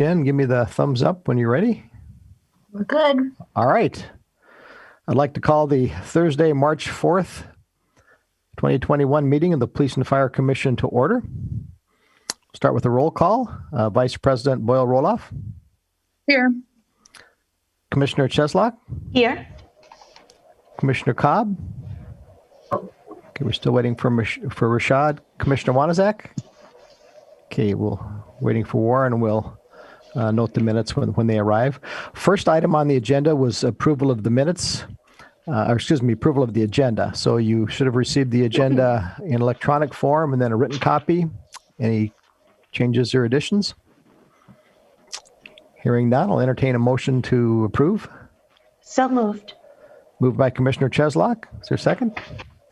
Jen, give me the thumbs up when you're ready. We're good. All right. I'd like to call the Thursday, March 4th, 2021 meeting of the Police and Fire Commission to order. Start with a roll call. Vice President Boyle-Roloff. Here. Commissioner Cheslock. Here. Commissioner Cobb. Okay, we're still waiting for Rashad. Commissioner Wanazak. Okay, we're waiting for Warren. We'll note the minutes when they arrive. First item on the agenda was approval of the minutes, approval of the agenda. So you should have received the agenda in electronic form and then a written copy. Any changes or additions? Hearing none, I'll entertain a motion to approve. So moved. Moved by Commissioner Cheslock. Is there a second?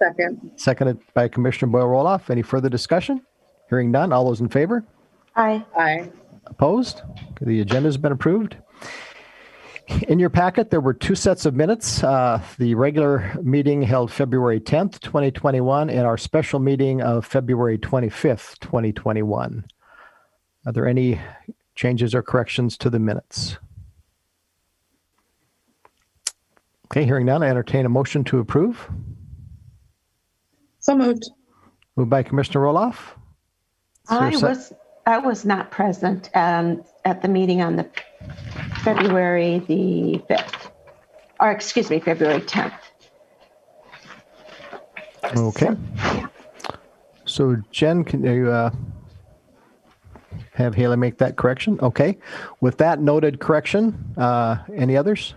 Second. Seconded by Commissioner Boyle-Roloff. Any further discussion? Hearing none, all those in favor? Aye. Aye. Opposed? The agenda has been approved. In your packet, there were two sets of minutes. The regular meeting held February 10th, 2021, and our special meeting of February 25th, 2021. Are there any changes or corrections to the minutes? Okay, hearing none, I entertain a motion to approve. So moved. Moved by Commissioner Roloff. I was not present at the meeting on the February the 5th, or excuse me, February 10th. Okay. So Jen, can you have Haley make that correction? Okay. With that noted correction, any others?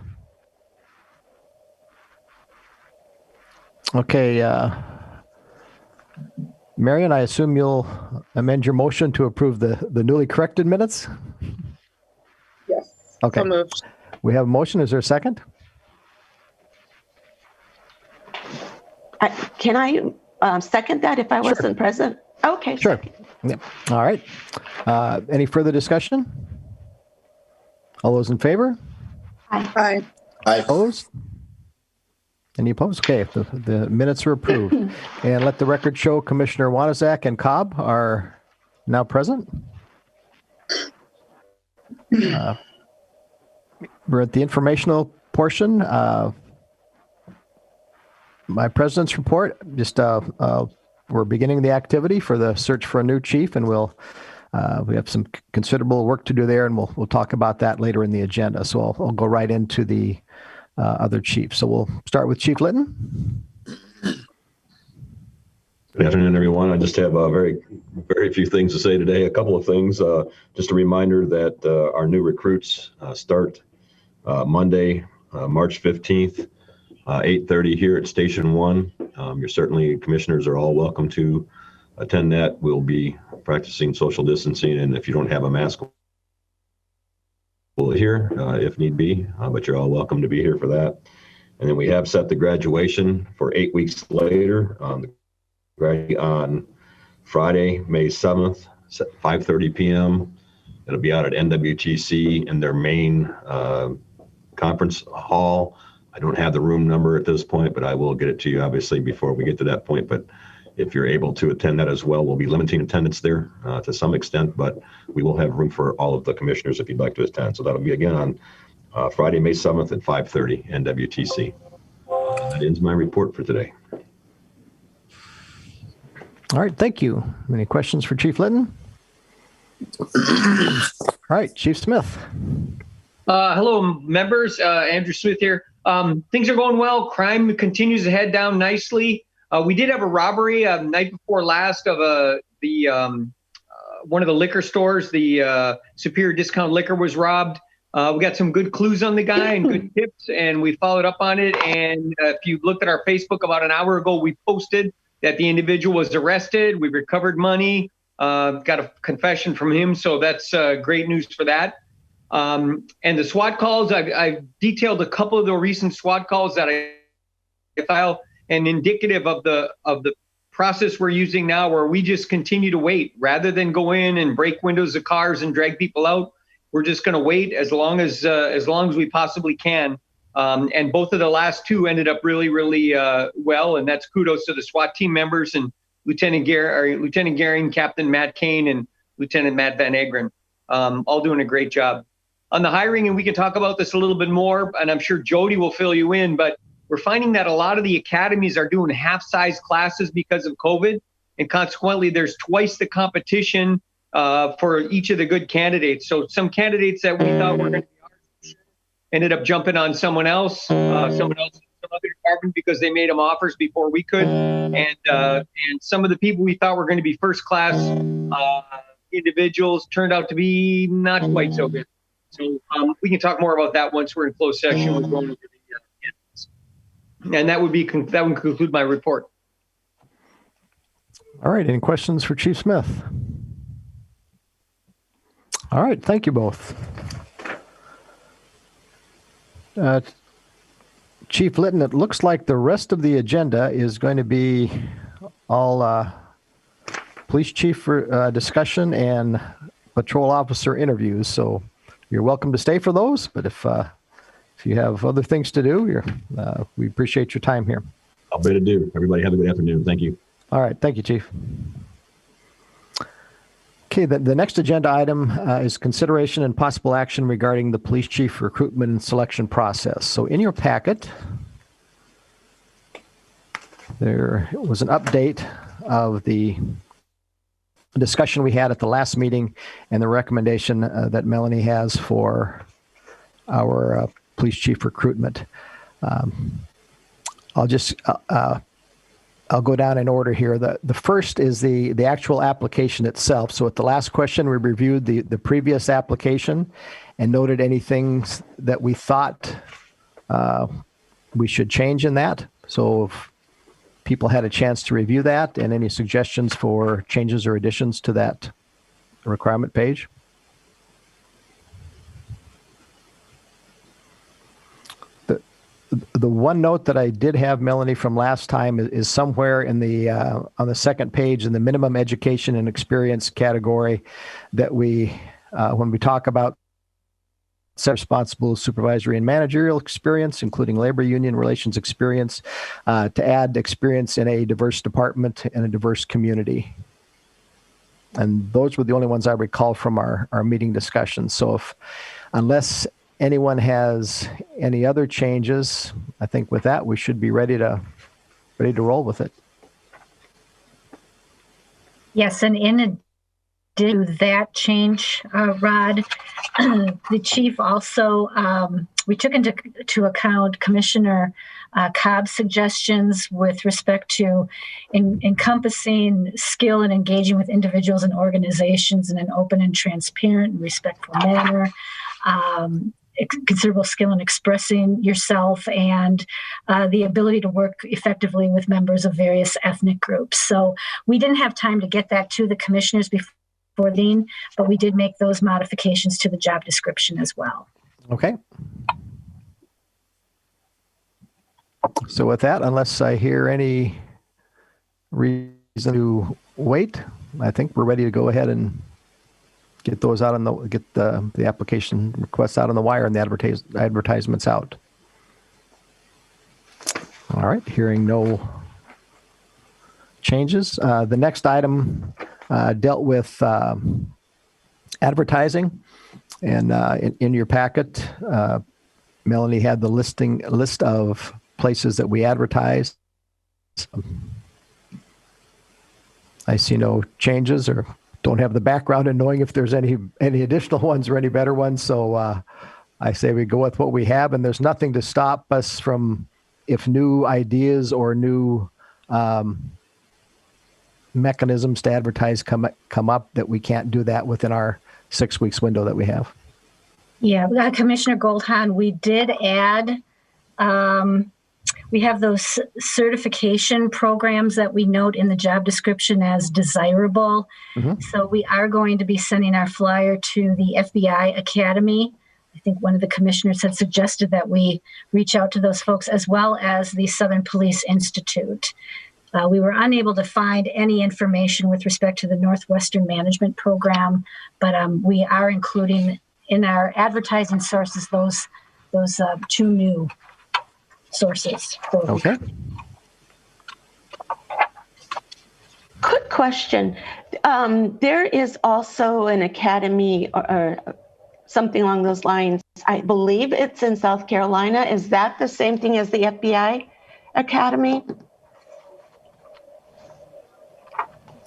Okay. Marion, I assume you'll amend your motion to approve the newly corrected minutes? Yes. Okay. So moved. We have a motion. Is there a second? Can I second that if I wasn't present? Okay. Sure. Yeah. All right. Any further discussion? All those in favor? Aye. Aye. Opposed? Any opposed? Okay, the minutes are approved. And let the record show Commissioner Wanazak and Cobb are now present. We're at the informational portion. My president's report, just we're beginning the activity for the search for a new chief, and we have some considerable work to do there, and we'll talk about that later in the agenda. So I'll go right into the other chiefs. So we'll start with Chief Litton. Good afternoon, everyone. I just have very few things to say today. A couple of things. Just a reminder that our new recruits start Monday, March 15th, 8:30 here at Station 1. You're certainly, commissioners are all welcome to attend that. We'll be practicing social distancing, and if you don't have a mask, we'll here if need be, but you're all welcome to be here for that. And then we have set the graduation for 8 weeks later on Friday, May 7th, 5:30 p.m. It'll be out at NWTC in their main conference hall. I don't have the room number at this point, but I will get it to you obviously before we get to that point. But if you're able to attend that as well, we'll be limiting attendance there to some extent, but we will have room for all of the commissioners if you'd like to attend. So that'll be again on Friday, May 7th at 5:30 NWTC. That ends my report for today. All right, thank you. Any questions for Chief Litton? All right, Chief Smith. Hello, members. Andrew Smith here. Things are going well. Crime continues to head down nicely. We did have a robbery night before last of one of the liquor stores. The Superior Discount Liquor was robbed. We got some good clues on the guy and good tips, and we followed up on it. And if you looked at our Facebook about an hour ago, we posted that the individual was arrested. We recovered money, got a confession from him. So that's great news for that. And the SWAT calls, I've detailed a couple of the recent SWAT calls that I filed, and indicative of the process we're using now, where we just continue to wait rather than go in and break windows of cars and drag people out. We're just going to wait as long as we possibly can. And both of the last two ended up really well, and that's kudos to the SWAT team members and Lieutenant Gehring, Captain Matt Kane, and Lieutenant Matt Van Egren. all doing a great job. On the hiring, and we can talk about this a little bit more, and I'm sure Jody will fill you in, but we're finding that a lot of the academies are doing half-size classes because of COVID, and consequently, there's twice the competition for each of the good candidates. So some candidates that we thought were going to be ours ended up jumping on someone else in some other department because they made them offers before we could, and some of the people we thought were going to be first-class individuals turned out to be not quite so good. So we can talk more about that once we're in closed session with going over the candidates. And that would conclude my report. All right. Any questions for Chief Smith? All right. Thank you both. Chief Litton, it looks like the rest of the agenda is going to be all police chief discussion and patrol officer interviews. So you're welcome to stay for those. But if you have other things to do, we appreciate your time here. I'll bet it do. Everybody have a good afternoon. Thank you. All right. Thank you, Chief. Okay, the next agenda item is consideration and possible action regarding the police chief recruitment and selection process. So in your packet, there was an update of the discussion we had at the last meeting and the recommendation that Melanie has for our police chief recruitment. I'll go down in order here. The first is the actual application itself. So at the last question, we reviewed the previous application and noted any things that we thought we should change in that. So if people had a chance to review that and any suggestions for changes or additions to that requirement page. The one note that I did have, Melanie, from last time is somewhere in the on the second page in the minimum education and experience category that we, when we talk about responsible supervisory and managerial experience, including labor union relations experience, to add experience in a diverse department and a diverse community. And those were the only ones I recall from our meeting discussions. So unless anyone has any other changes, I think with that we should be ready to roll with it. Yes, and in addition to that change, Rod, the chief also, we took into account Commissioner Cobb's suggestions with respect to encompassing skill and engaging with individuals and organizations in an open and transparent and respectful manner. Considerable skill in expressing yourself and the ability to work effectively with members of various ethnic groups. So we didn't have time to get that to the commissioners before then, but we did make those modifications to the job description as well. Okay. So with that, unless I hear any reason to wait, I think we're ready to go ahead and get those out on get the application requests out on the wire and the advertisements out. All right, hearing no changes. The next item dealt with advertising, and in your packet, Melanie had the list of places that we advertise. I see no changes or don't have the background in knowing if there's any additional ones or any better ones. So I say we go with what we have, and there's nothing to stop us from, if new ideas or new mechanisms to advertise come up, that we can't do that within our 6 weeks window that we have. Yeah, Commissioner Goldhahn, we did add, we have those certification programs that we note in the job description as desirable. Mm-hmm. So we are going to be sending our flyer to the FBI Academy. I think one of the commissioners had suggested that we reach out to those folks, as well as the Southern Police Institute. We were unable to find any information with respect to the Northwestern Management Program, but we are including in our advertising sources those two new sources. Okay. Quick question. There is also an academy or something along those lines. I believe it's in South Carolina. Is that the same thing as the FBI Academy?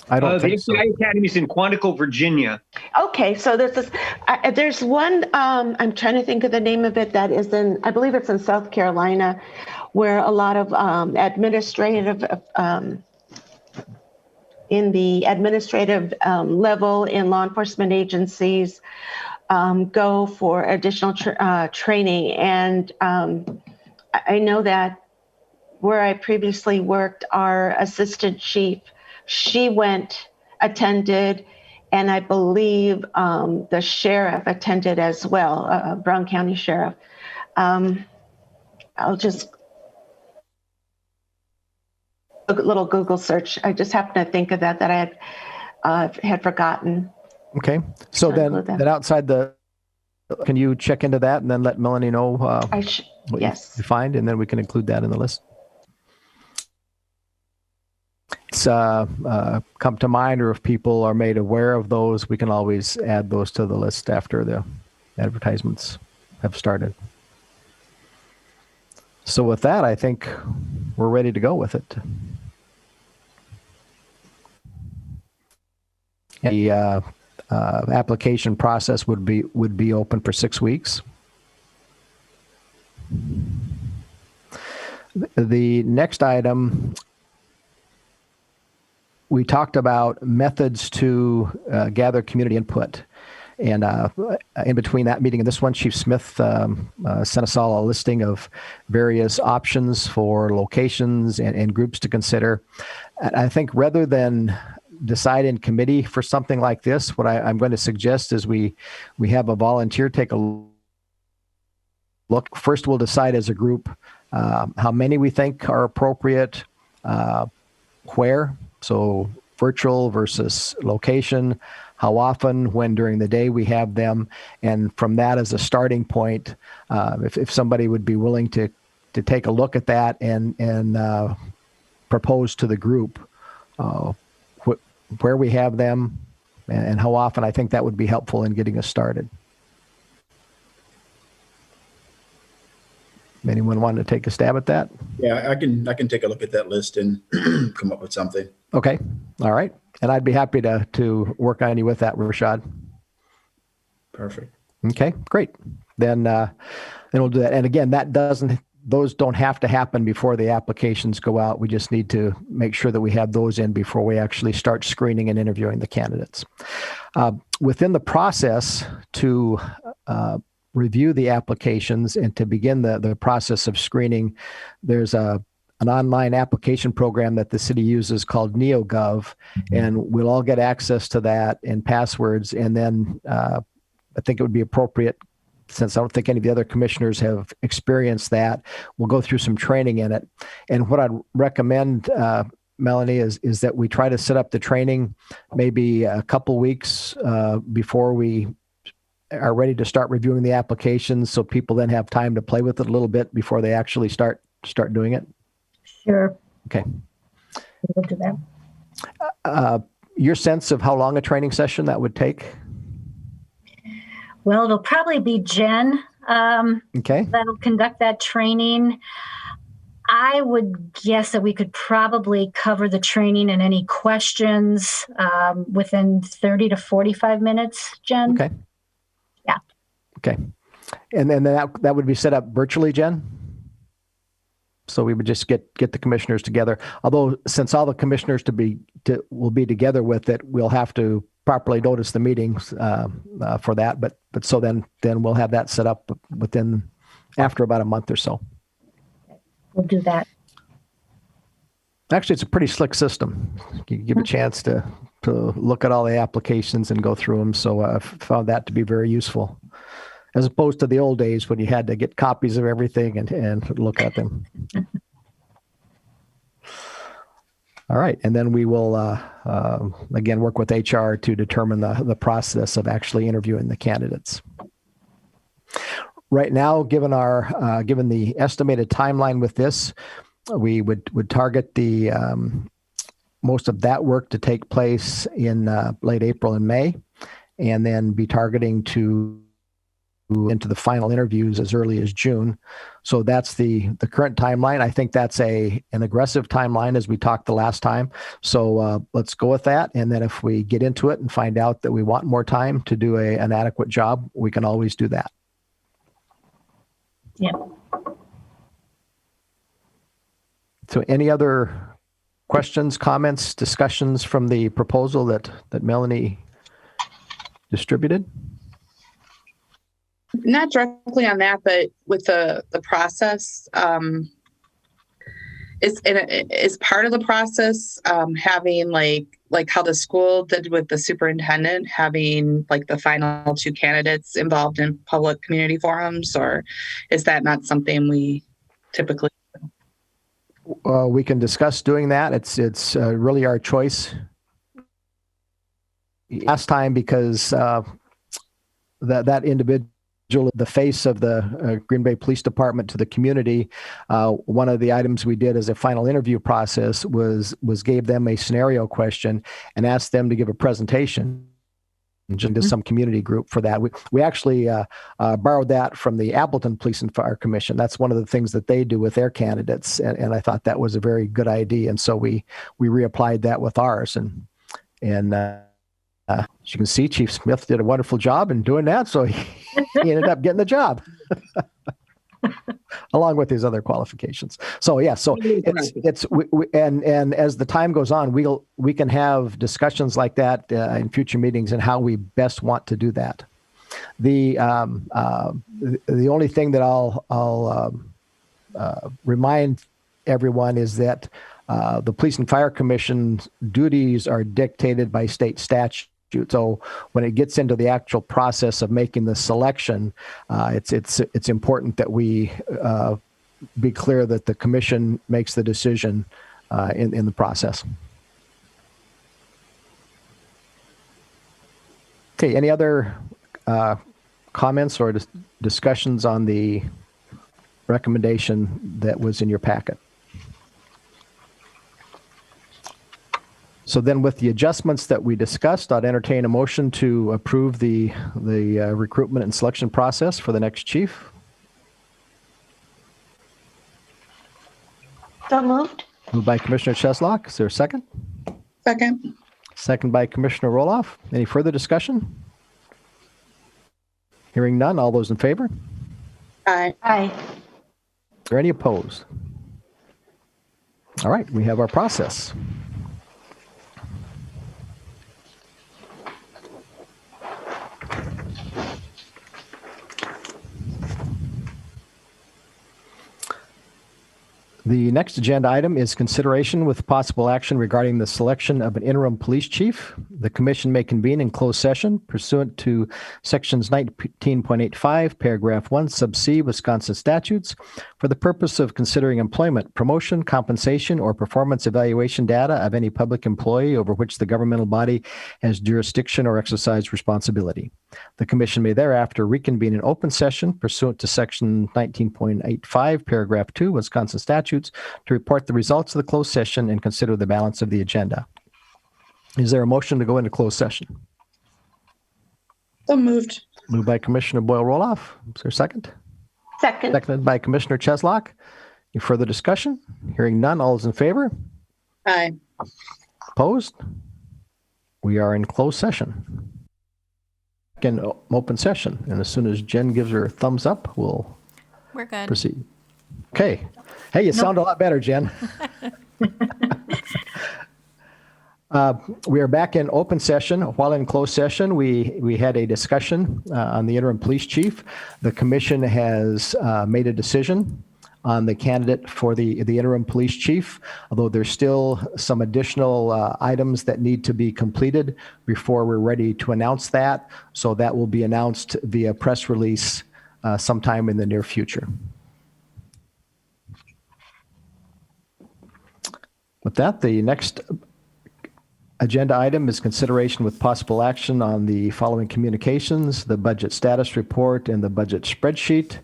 I don't The think so. FBI Academy is in Quantico, Virginia. Okay, so there's one, I'm trying to think of the name of it, that is in, I believe it's in South Carolina, where a lot of administrative, in the administrative level in law enforcement agencies go for additional training. And I know that where I previously worked, our assistant chief, she attended, and I believe the sheriff attended as well, Brown County Sheriff. I'll just a little Google search. I just happened to think of that I had forgotten. Okay. So To include them. then outside can you check into that and then let Melanie know what Yes. you find, and then we can include that in the list. It's come to mind, or if people are made aware of those, we can always add those to the list after the advertisements have started. So with that, I think we're ready to go with it. The application process would be open for 6 weeks. The next item, we talked about methods to gather community input. And in between that meeting and this one, Chief Smith sent us all a listing of various options for locations and groups to consider. And I think rather than decide in committee for something like this, what I'm going to suggest is we have a volunteer take a look. First, we'll decide as a group how many we think are appropriate, where, so virtual versus location, how often, when during the day we have them, and from that as a starting point, if somebody would be willing to take a look at that and propose to the group where we have them and how often, I think that would be helpful in getting us started. Anyone want to take a stab at that? Yeah, I can take a look at that list and come up with something. Okay. All right. And I'd be happy to work on you with that, Rashad. Perfect. Okay, great. Then we'll do that. And again, those don't have to happen before the applications go out. We just need to make sure that we have those in before we actually start screening and interviewing the candidates. Within the process to review the applications and to begin the process of screening, there's an online application program that the city uses called NeoGov, and we'll all get access to that and passwords. And then I think it would be appropriate, since I don't think any of the other commissioners have experienced that, we'll go through some training in it. And what I'd recommend, Melanie, is that we try to set up the training maybe a couple weeks before we are ready to start reviewing the applications, so people then have time to play with it a little bit before they actually start doing it. Sure. Okay. We'll do that. Your sense of how long a training session that would take? Well, it'll probably be Jen Okay. that'll conduct that training. I would guess that we could probably cover the training and any questions within 30 to 45 minutes, Jen. Okay. Yeah. Okay. And then that would be set up virtually, Jen? So we would just get the commissioners together. Although since all the commissioners will be together with it, we'll have to properly notice the meetings for that. But so then we'll have that set up after about a month or so. We'll do that. Actually, it's a pretty slick system. You give a chance to look at all the applications and go through them. So I've found that to be very useful, as opposed to the old days when you had to get copies of everything and look at them. All right. And then we will, again, work with HR to determine the process of actually interviewing the candidates. Right now, given the estimated timeline with this, we would target the most of that work to take place in late April and May, and then be targeting to into the final interviews as early as June. So that's the current timeline. I think that's an aggressive timeline, as we talked the last time. So let's go with that. And then if we get into it and find out that we want more time to do an adequate job, we can always do that. Yeah. So any other questions, comments, discussions from the proposal that Melanie distributed? Not directly on that, but with the process, is part of the process having like how the school did with the superintendent, having like the final two candidates involved in public community forums, or is that not something we typically do? We can discuss doing that. It's really our choice. Last time, because that individual, the face of the Green Bay Police Department to the community, one of the items we did as a final interview process was gave them a scenario question and asked them to give a presentation to some community group for that. We actually borrowed that from the Appleton Police and Fire Commission. That's one of the things that they do with their candidates, and I thought that was a very good idea. And so we reapplied that with ours, and as you can see, Chief Smith did a wonderful job in doing that, so he ended up getting the job, along with his other qualifications. So yeah, so and as the time goes on, we can have discussions like that in future meetings and how we best want to do that. The only thing that I'll remind everyone is that the Police and Fire Commission's duties are dictated by state statute. So when it gets into the actual process of making the selection, it's important that we be clear that the commission makes the decision in the process. Okay, any other comments or discussions on the recommendation that was in your packet? So then, with the adjustments that we discussed, I'd entertain a motion to approve the recruitment and selection process for the next chief. So moved. Moved by Commissioner Cheslock. Is there a second? Second. Second by Commissioner Roloff. Any further discussion? Hearing none. All those in favor? Aye. Aye. Are there any opposed? All right, we have our process. The next agenda item is consideration with possible action regarding the selection of an interim police chief. The commission may convene in closed session pursuant to sections 19.85, paragraph 1, sub C, Wisconsin statutes, for the purpose of considering employment, promotion, compensation, or performance evaluation data of any public employee over which the governmental body has jurisdiction or exercise responsibility. The commission may thereafter reconvene in open session pursuant to section 19.85, paragraph 2, Wisconsin statutes, to report the results of the closed session and consider the balance of the agenda. Is there a motion to go into closed session? So moved. Moved by Commissioner Boyle-Roloff. Is there a second? Second. Seconded by Commissioner Cheslock. Any further discussion? Hearing none. All those in favor? Aye. Opposed? We are in closed session. In open session. And as soon as Jen gives her thumbs up, we're good. Proceed. Okay. Hey, you sound a lot better, Jen. We are back in open session. While in closed session, we had a discussion on the interim police chief. The commission has made a decision on the candidate for the interim police chief, although there's still some additional items that need to be completed before we're ready to announce that. So that will be announced via press release sometime in the near future. With that, the next agenda item is consideration with possible action on the following communications: the budget status report and the budget spreadsheet.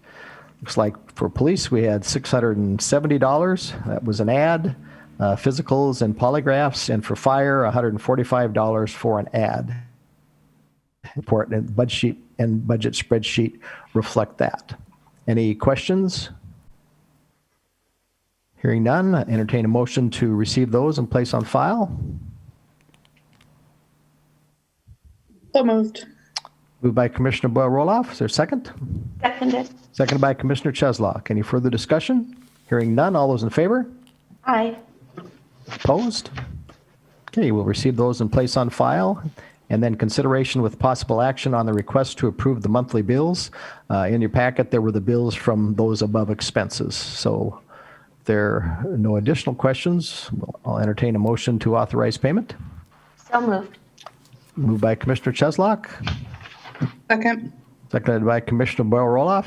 Looks like for police, we had $670. That was an ad. physicals and polygraphs, and for fire, $145 for an ad. Important budget and budget spreadsheet reflect that. Any questions? Hearing none, entertain a motion to receive those and place on file. So moved. Moved by Commissioner Boyle-Roloff. Is there a second? Seconded. Seconded by Commissioner Cheslock. Any further discussion? Hearing none, all those in favor? Aye. Opposed? Okay, we'll receive those and place on file. And then consideration with possible action on the request to approve the monthly bills. In your packet, there were the bills from those above expenses. So if there are no additional questions, I'll entertain a motion to authorize payment. So moved. Moved by Commissioner Cheslock, Second. seconded by Commissioner Boyle-Roloff.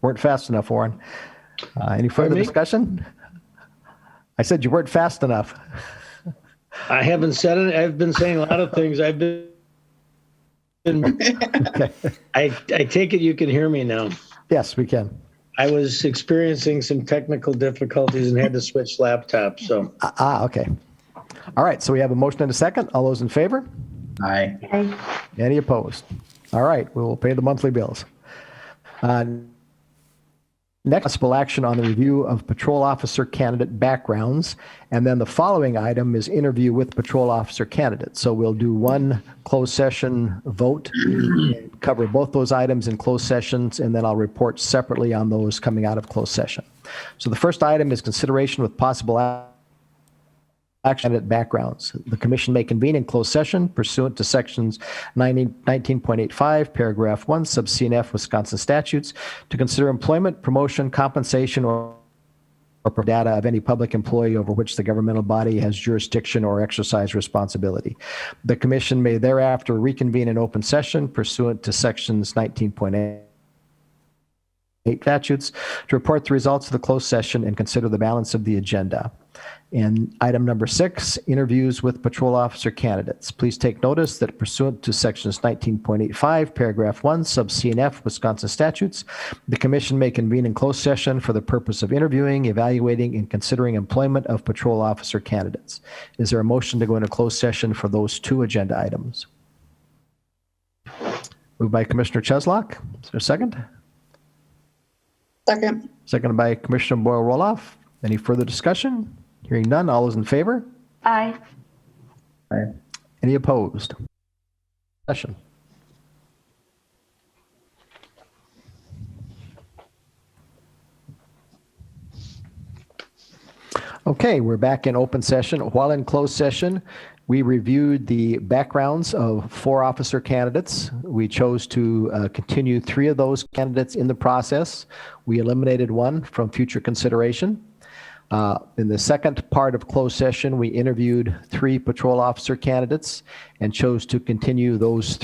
Weren't fast enough, Warren. Any further discussion? I said you weren't fast enough. I haven't said it. I've been saying a lot of things. I've been. I take it you can hear me now. Yes, we can. I was experiencing some technical difficulties and had to switch laptops. So. Okay. All right. So we have a motion and a second. All those in favor? Aye. Aye. Any opposed? All right. We will pay the monthly bills. Next, possible action on the review of patrol officer candidate backgrounds. And then the following item is interview with patrol officer candidates. So we'll do one closed session vote, cover both those items in closed sessions, and then I'll report separately on those coming out of closed session. So the first item is consideration with possible action candidate backgrounds. The commission may convene in closed session pursuant to sections 19.85, paragraph 1, sub C and F, Wisconsin statutes, to consider employment, promotion, compensation, or data of any public employee over which the governmental body has jurisdiction or exercise responsibility. The commission may thereafter reconvene in open session pursuant to sections 19.8 statutes to report the results of the closed session and consider the balance of the agenda. And item number 6, interviews with patrol officer candidates. Please take notice that pursuant to sections 19.85, paragraph 1, sub C and F, Wisconsin statutes, the commission may convene in closed session for the purpose of interviewing, evaluating, and considering employment of patrol officer candidates. Is there a motion to go into closed session for those two agenda items? Moved by Commissioner Cheslock. Is there a second? Second. Seconded by Commissioner Boyle-Roloff. Any further discussion? Hearing none, all those in favor? Aye. Any opposed? Session. Okay, we're back in open session. While in closed session, we reviewed the backgrounds of 4 officer candidates. We chose to continue 3 of those candidates in the process. We eliminated 1 from future consideration. In the second part of closed session, we interviewed 3 patrol officer candidates and chose to continue those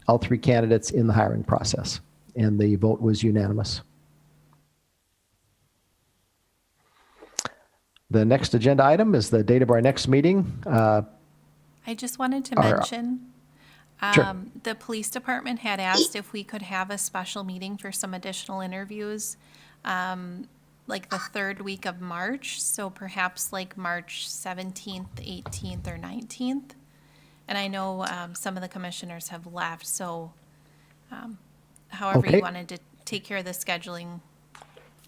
all 3 candidates in the hiring process. And the vote was unanimous. The next agenda item is the date of our next meeting. I just wanted to mention, Sure. the police department had asked if we could have a special meeting for some additional interviews, like the 3rd week of March. So perhaps like March 17th, 18th, or 19th. And I know some of the commissioners have left, so however Okay. you wanted to take care of the scheduling.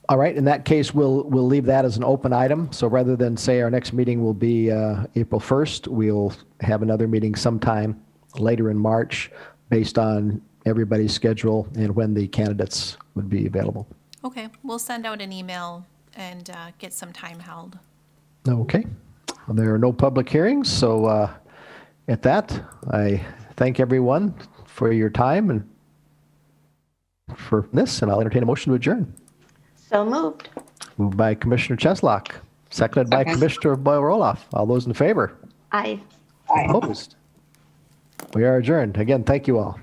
All right, in that case, we'll leave that as an open item. So rather than say our next meeting will be April 1st, we'll have another meeting sometime later in March based on everybody's schedule and when the candidates would be available. Okay, we'll send out an email and get some time held. Okay. Well, there are no public hearings, so at that, I thank everyone for your time and for this, and I'll entertain a motion to adjourn. So moved. Moved by Commissioner Cheslock, seconded by Second. Commissioner Boyle-Roloff. All those in favor? Aye. Opposed? We are adjourned. Again, thank you all.